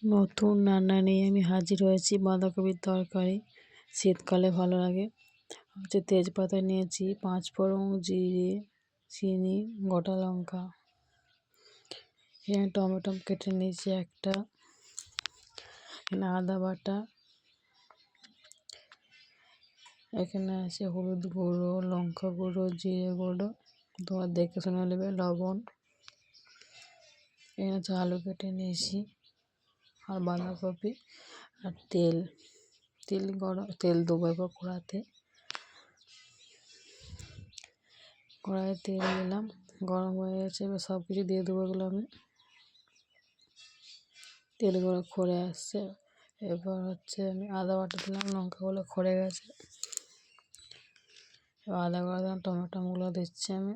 নতুন রান্না নিয়ে আমি হাজির হয়েছি, বাঁধাকপির তরকারি। শীতকালে ভালো লাগে। তেজপাতা নিয়েছি, 5 ফোড়ন, জিরে, চিনি, গোটা লঙ্কা। এখানে টমেটো কেটে নিয়েছি একটা। এখানে আদা বাটা। এখানে আছে হলুদ গুঁড়ো, লঙ্কা গুঁড়ো, জিরে গুঁড়ো, তোমার দেখে শুনে নেবে, লবণ। এখানে আছে আলু কেটে নিয়েছি, আর বাঁধাকপি, আর তেল। তেল দেবো এবার কড়াইতে তেল দিলাম, গরম হয়ে গেছে। এবার সব কিছু দিয়ে দেবো এগুলো আমি। তেলগুলো খড়ে আসছে। এবার আমি আদা বাটা দিলাম, লঙ্কাগুলো খড়ে গেছে। এবার আদা বাটা দিলাম, টমেটোগুলো দিচ্ছি আমি।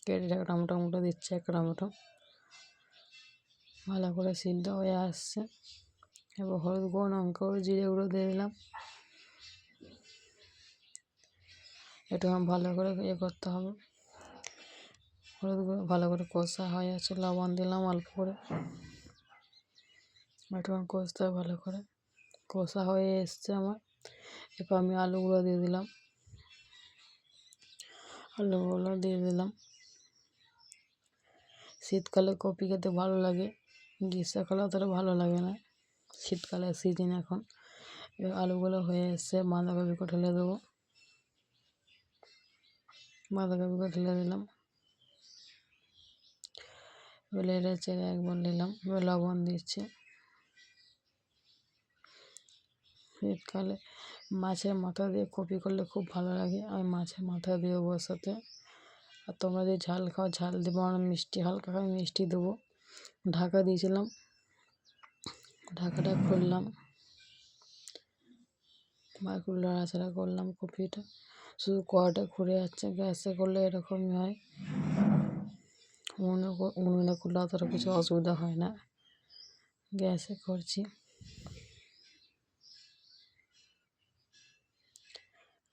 কেটে রাখা টমেটোগুলো দিচ্ছি, একটা টমেটো। ভালো করে সিদ্ধ হয়ে আসছে। এবার হলুদ গুঁড়ো, লঙ্কা গুঁড়ো, জিরে গুঁড়ো দিয়ে দিলাম। একটু ভালো করে করতে হবে। হলুদ গুঁড়ো ভালো করে কষা হয়ে আছে, লবণ দিলাম অল্প করে। একটু কষতে হবে ভালো করে। কষা হয়ে এসছে আমার। এরপর আমি আলুগুলো দিয়ে দিলাম। শীতকালে কপি খেতে ভালো লাগে, গ্রীষ্মকালে অতটা ভালো লাগে না। শীতকালের সিজন এখন। এবার আলুগুলো হয়ে এসছে, বাঁধাকপিকে ঢেলে দেবো। বাঁধাকপিকে ঢেলে দিলাম। এবার নেড়ে চেড়ে একবার নিলাম। এবার লবণ দিচ্ছি। শীতকালে মাছের মাথা দিয়ে কপি করলে খুব ভালো লাগে। আমি মাছের মাথা দিয়ে ওর সাথে। আর তোমরা যদি ঝাল খাও ঝাল দেবো, আর মিষ্টি হালকা খাও মিষ্টি দেবো। ঢাকা দিয়েছিলাম, ঢাকাটা খুললাম, একটু নাড়াচাড়া করলাম। কপিটা শুধু কড়াটা ঘুরে যাচ্ছে। গ্যাসে করলে এরকমই হয়, উনুনে করলে অতটা কিছু অসুবিধা হয় না। গ্যাসে করছি,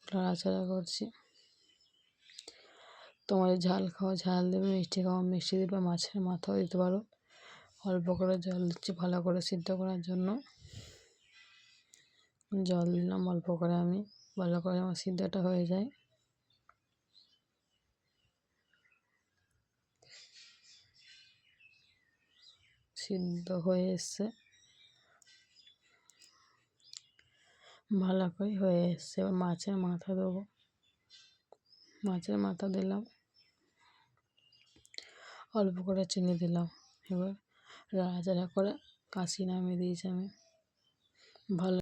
নাড়াচাড়া করছি। তোমার ঝাল খাও ঝাল দেবে, মিষ্টি খাও মিষ্টি দেবে। মাছের মাথাও দিতে পারো। অল্প করে জল দিচ্ছি ভালো করে সিদ্ধ করার জন্য। জল দিলাম অল্প করে আমি, ভালো করে আমার সিদ্ধটা হয়ে যায়। সিদ্ধ হয়ে এসছে, ভালো করে হয়ে এসছে। এবার মাছের মাথা দেবো। মাছের মাথা দিলাম, অল্প করে চিনি দিলাম। এবার নাড়াচাড়া করে কাশি নামিয়ে দিয়েছি আমি। ভালো